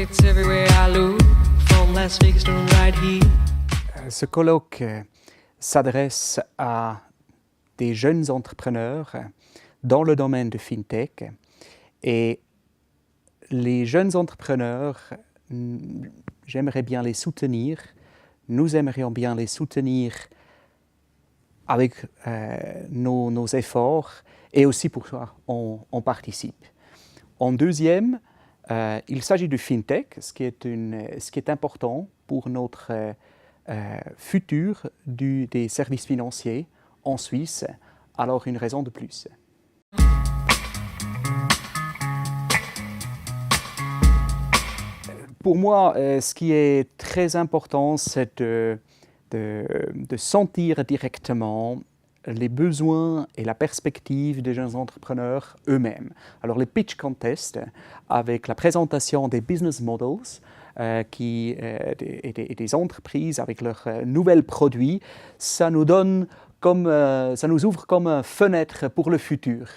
It's everywhere I look, from Las Vegas to right here. Ce colloque s'adresse à des jeunes entrepreneurs dans le domaine de FinTech. Et les jeunes entrepreneurs, j'aimerais bien les soutenir. Nous aimerions bien les soutenir avec nos efforts et aussi pour ça, on participe. En deuxième, il s'agit de FinTech, ce qui est important pour notre futur des services financiers en Suisse, alors une raison de plus. Pour moi, ce qui est très important, c'est de sentir directement les besoins et la perspective des jeunes entrepreneurs eux-mêmes. Alors les pitch contests, avec la présentation des business models et des entreprises avec leurs nouveaux produits, ça nous ouvre comme une fenêtre pour le futur.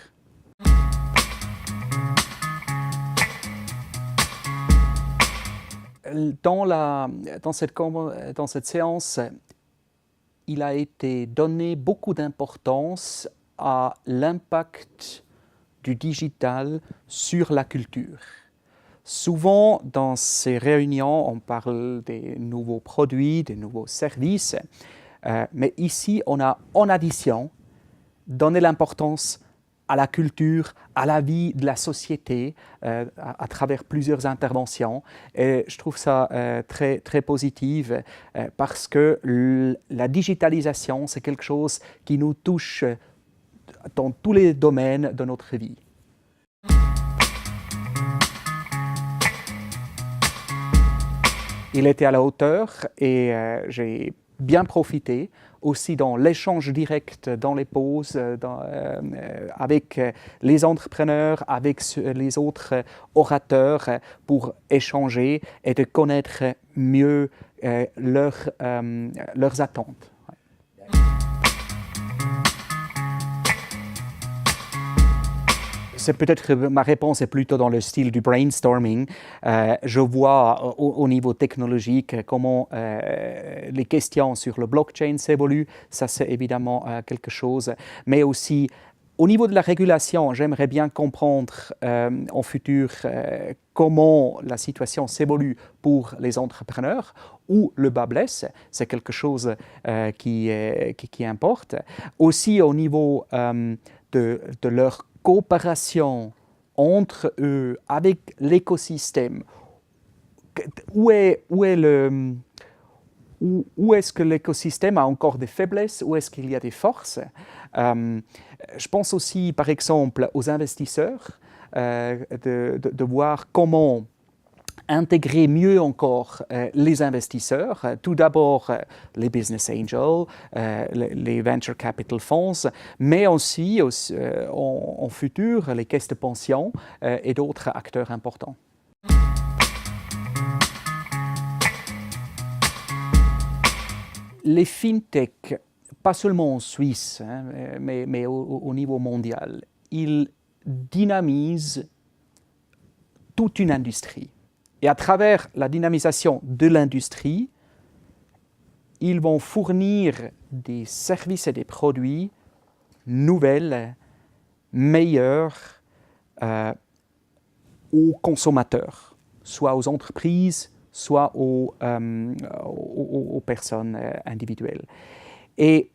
Dans cette séance, il a été donné beaucoup d'importance à l'impact du digital sur la culture. Souvent, dans ces réunions, on parle des nouveaux produits, des nouveaux services, mais ici, on a en addition donné l'importance à la culture, à la vie de la société, à travers plusieurs interventions. Et je trouve ça très, très positif parce que la digitalisation, c'est quelque chose qui nous touche dans tous les domaines de notre vie. Il était à la hauteur et j'ai bien profité, aussi dans l'échange direct dans les pauses, avec les entrepreneurs, avec les autres orateurs, pour échanger et de connaître mieux leurs attentes. Peut-être ma réponse est plutôt dans le style du brainstorming. Je vois au niveau technologique comment les questions sur le blockchain s'évoluent. Ça, c'est évidemment quelque chose. Mais aussi, au niveau de la régulation, j'aimerais bien comprendre en futur comment la situation s'évolue pour les entrepreneurs, où le bas blesse. C'est quelque chose qui importe. Aussi, au niveau de leur coopération entre eux, avec l'écosystème. Où est-ce que l'écosystème a encore des faiblesses? Où est-ce qu'il y a des forces? Je pense aussi, par exemple, aux investisseurs, de voir comment intégrer mieux encore les investisseurs, tout d'abord les business angels, les venture capital funds, mais aussi en futur les caisses de pension et d'autres acteurs importants. Les fintech, pas seulement en Suisse, mais au niveau mondial, ils dynamisent toute une industrie. Et à travers la dynamisation de l'industrie, ils vont fournir des services et des produits nouvelles, meilleurs aux consommateurs, soit aux entreprises, soit aux personnes individuelles. Et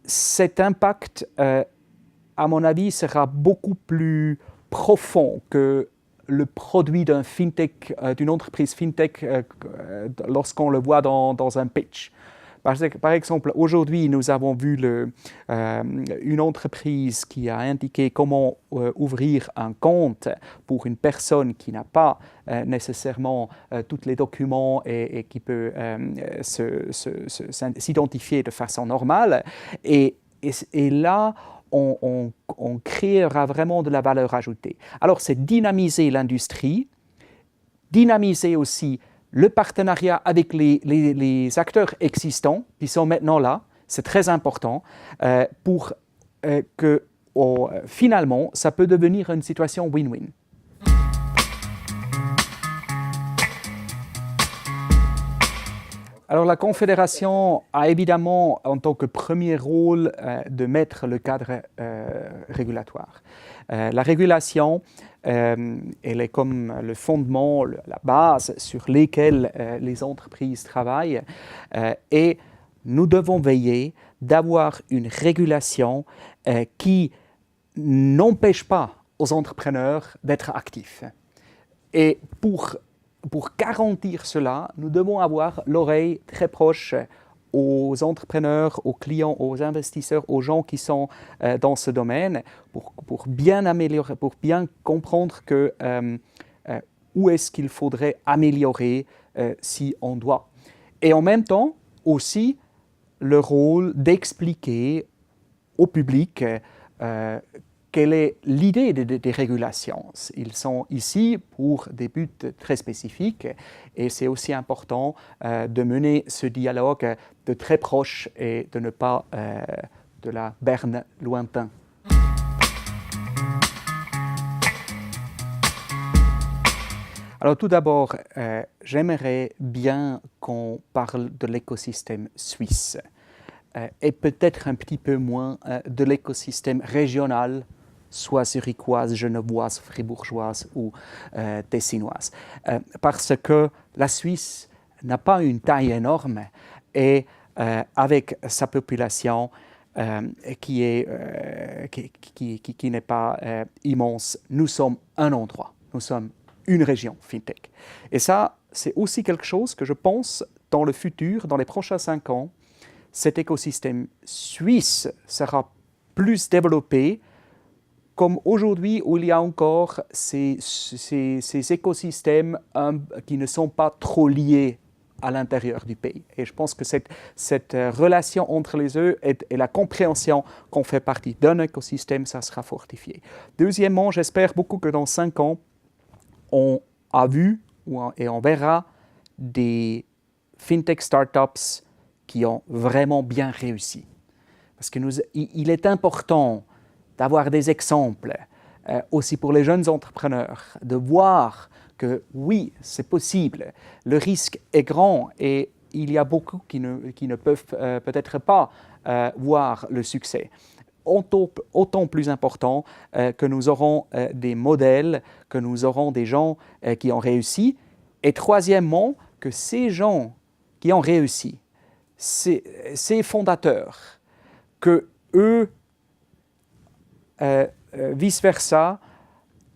cet impact, à mon avis, sera beaucoup plus profond que le produit d'un fintech, d'une entreprise fintech lorsqu'on le voit dans un pitch. Par exemple, aujourd'hui, nous avons vu une entreprise qui a indiqué comment ouvrir un compte pour une personne qui n'a pas nécessairement tous les documents et qui peut s'identifier de façon normale. Et là, on créera vraiment de la valeur ajoutée. Alors, c'est dynamiser l'industrie, dynamiser aussi le partenariat avec les acteurs existants qui sont maintenant là. C'est très important pour que finalement, ça peut devenir une situation win-win. Alors la Confédération a évidemment en tant que premier rôle de mettre le cadre régulatoire. La régulation, elle est comme le fondement, la base sur laquelle les entreprises travaillent et nous devons veiller d'avoir une régulation qui n'empêche pas aux entrepreneurs d'être actifs. Et pour garantir cela, nous devons avoir l'oreille très proche aux entrepreneurs, aux clients, aux investisseurs, aux gens qui sont dans ce domaine pour bien améliorer, pour bien comprendre où est-ce qu'il faudrait améliorer si on doit. Et en même temps, aussi, le rôle d'expliquer au public quelle est l'idée des régulations. Ils sont ici pour des buts très spécifiques et c'est aussi important de mener ce dialogue de très proche et de ne pas de la berne lointain. Alors tout d'abord, j'aimerais bien qu'on parle de l'écosystème suisse et peut-être un petit peu moins de l'écosystème régional, soit zurichoise, genevoise, fribourgeoise ou tessinoise. Parce que la Suisse n'a pas une taille énorme et avec sa population qui n'est pas immense, nous sommes un endroit, nous sommes une région FinTech. Et ça, c'est aussi quelque chose que je pense dans le futur, dans les prochains 5 ans, cet écosystème suisse sera plus développé comme aujourd'hui où il y a encore ces écosystèmes qui ne sont pas trop liés à l'intérieur du pays. Et je pense que cette relation entre les deux et la compréhension qu'on fait partie d'un écosystème, ça sera fortifié. Deuxièmement, j'espère beaucoup que dans 5 ans, on a vu et on verra des fintech startups qui ont vraiment bien réussi. Parce qu'il est important d'avoir des exemples aussi pour les jeunes entrepreneurs, de voir que oui, c'est possible. Le risque est grand et il y a beaucoup qui ne peuvent peut-être pas voir le succès. Autant plus important que nous aurons des modèles, que nous aurons des gens qui ont réussi. Et troisièmement, que ces gens qui ont réussi, ces fondateurs, que eux, vice-versa,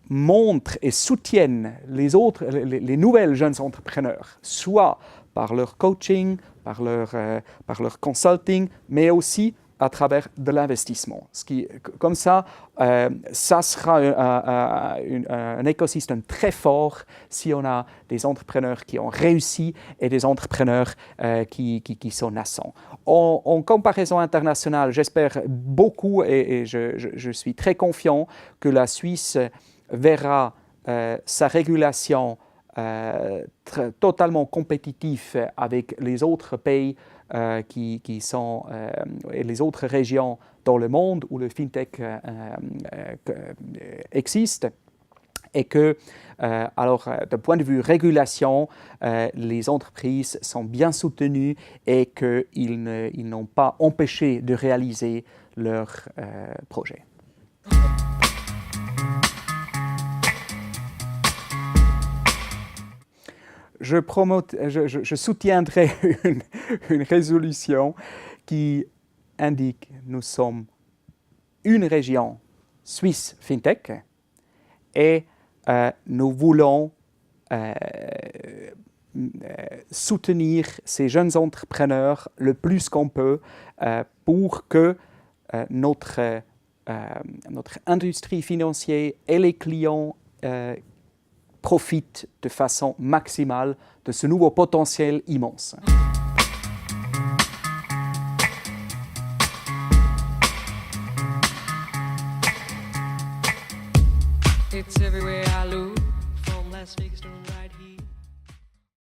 montrent et soutiennent les nouvelles jeunes entrepreneurs, soit par leur coaching, par leur consulting, mais aussi à travers de l'investissement. Comme ça, ça sera un écosystème très fort si on a des entrepreneurs qui ont réussi et des entrepreneurs qui sont naissants. En comparaison internationale, j'espère beaucoup et je suis très confiant que la Suisse verra sa régulation totalement compétitive avec les autres pays qui sont et les autres régions dans le monde où le FinTech existe et que, d'un point de vue régulation, les entreprises sont bien soutenues et qu'ils n'ont pas empêché de réaliser leurs projets. Je soutiendrai une résolution qui indique que nous sommes une région suisse FinTech et nous voulons soutenir ces jeunes entrepreneurs le plus qu'on peut pour que notre industrie financière et les clients profitent de façon maximale de ce nouveau potentiel immense. It's everywhere I look, from Las Vegas to